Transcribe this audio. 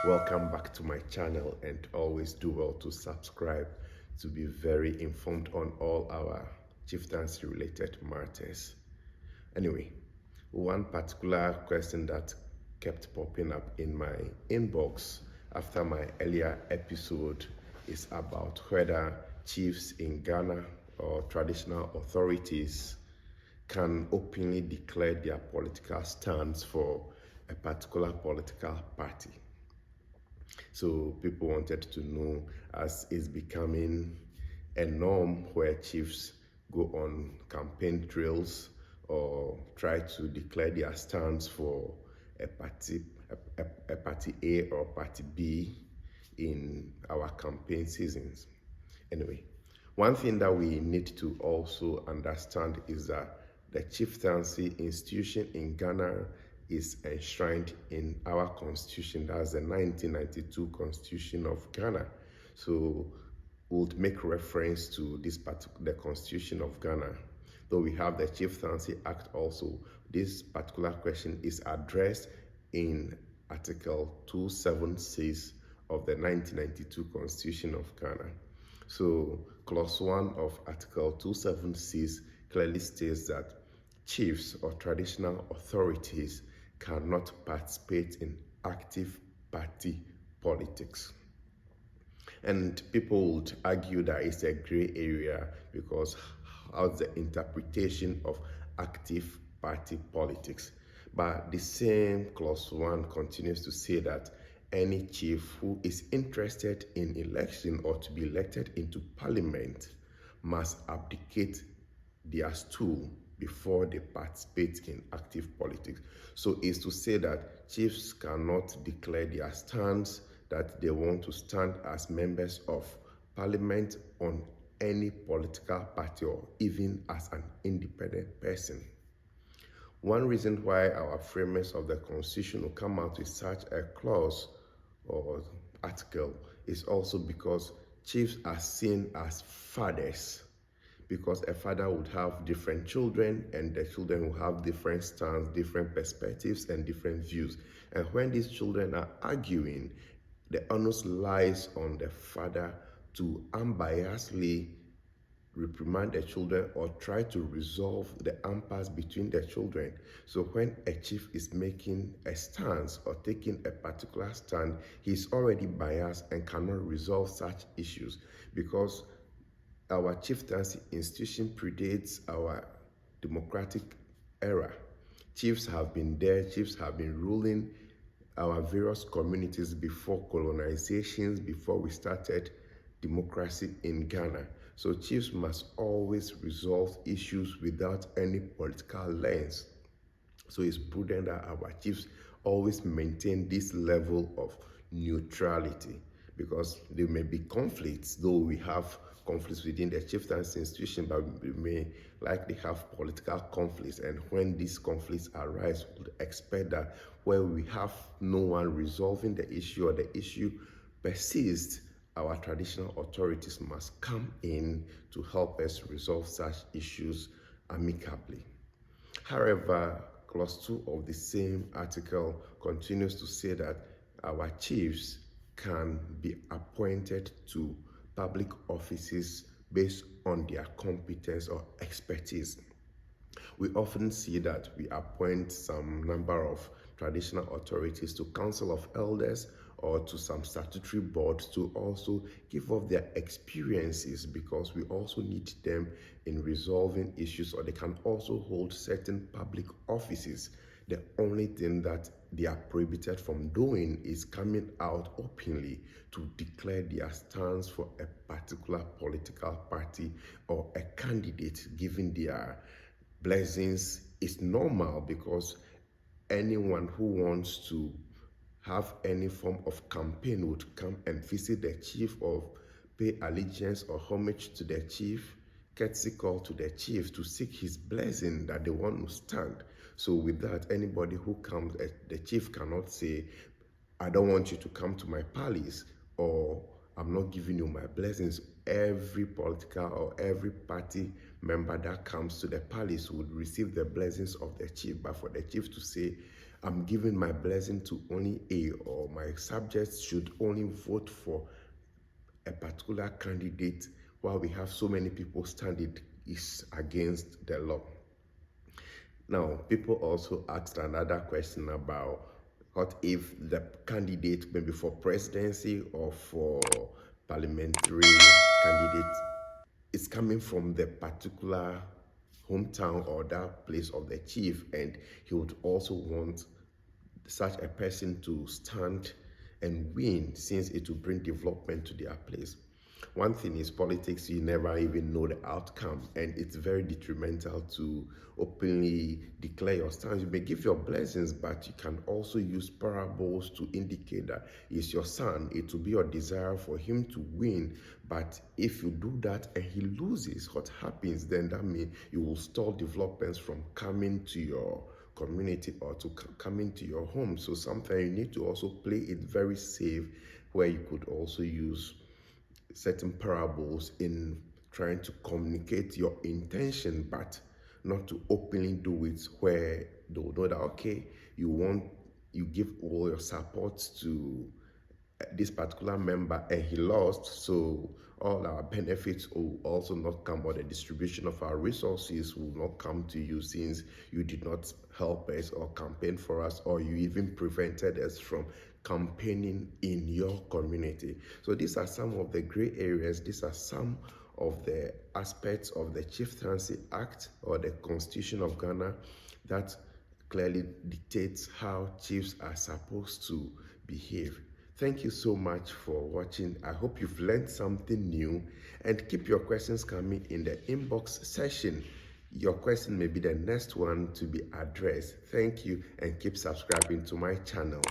Welcome back to my channel, and always do well to subscribe to be very informed on all our chieftaincy related matters. Anyway, one particular question that kept popping up in my inbox after my earlier episode is about whether chiefs in Ghana or traditional authorities can openly declare their political stance for a particular political party. So people wanted to know, as it's becoming a norm where chiefs go on campaign trails or try to declare their stance for a party, a party A or party B in our campaign seasons. Anyway, one thing that we need to also understand is that the chieftaincy institution in Ghana is enshrined in our constitution. That's the 1992 Constitution of Ghana. So we'll make reference to this particular, the Constitution of Ghana. Though we have the Chieftaincy Act also, this particular question is addressed in Article 276 of the 1992 Constitution of Ghana. So Clause 1 of Article 276 clearly states that chiefs or traditional authorities cannot participate in active party politics. And people would argue that it's a gray area because how's the interpretation of active party politics? But the same clause 1 continues to say that any chief who is interested in election or to be elected into parliament must abdicate their stool before they participate in active politics. So it's to say that chiefs cannot declare their stance that they want to stand as members of parliament on any political party or even as an independent person. One reason why our framers of the constitution will come out with such a clause or article is also because chiefs are seen as fathers, because a father would have different children and the children will have different stance, different perspectives and different views. And when these children are arguing, the onus lies on the father to unbiasedly reprimand the children or try to resolve the impasse between the children. So when a chief is making a stance or taking a particular stand, he's already biased and cannot resolve such issues because our chieftaincy institution predates our democratic era. Chiefs have been there, chiefs have been ruling our various communities before colonizations, before we started democracy in Ghana. So chiefs must always resolve issues without any political lens. So it's prudent that our chiefs always maintain this level of neutrality because there may be conflicts, though we have conflicts within the chieftaincy institution, but we may likely have political conflicts. And when these conflicts arise, we would expect that where we have no one resolving the issue or the issue persists, our traditional authorities must come in to help us resolve such issues amicably. However, Clause 2 of the same article continues to say that our chiefs can be appointed to public offices based on their competence or expertise. We often see that we appoint some number of traditional authorities to Council of Elders or to some statutory boards to also give off their experiences because we also need them in resolving issues, or they can also hold certain public offices. The only thing that they are prohibited from doing is coming out openly to declare their stance for a particular political party or a candidate, giving their blessings is normal because anyone who wants to have any form of campaign would come and visit the chief or pay allegiance or homage to the chief, courtesy call to the chief to seek his blessing that they want to stand. So with that, anybody who comes, the chief cannot say, I don't want you to come to my palace, or I'm not giving you my blessings. Every political or every party member that comes to the palace would receive the blessings of the chief. But for the chief to say, I'm giving my blessing to only A, or my subjects should only vote for a particular candidate while we have so many people standing is against the law. Now, people also asked another question about what if the candidate, maybe for presidency or for parliamentary candidate, is coming from the particular hometown or that place of the chief, and he would also want such a person to stand and win, since it will bring development to their place. One thing is, politics, you never even know the outcome, and it's very detrimental to openly declare your stance. You may give your blessings, but you can also use parables to indicate that it's your son. It will be your desire for him to win. But if you do that and he loses, what happens then? That means you will stall developments from coming to your community or to come into your home. So sometimes you need to also play it very safe, where you could also use certain parables in trying to communicate your intention, but not to openly do it, where they'll know that okay, you give all your support to this particular member and he lost, so all our benefits will also not come, or the distribution of our resources will not come to you, since you did not help us or campaign for us, or you even prevented us from campaigning in your community. So these are some of the gray areas. These are some of the aspects of the Chieftaincy Act or the Constitution of Ghana that clearly dictates how chiefs are supposed to behave. Thank you so much for watching. I hope you've learned something new, and keep your questions coming in the inbox section. Your question may be the next one to be addressed. Thank you, and keep subscribing to my channel.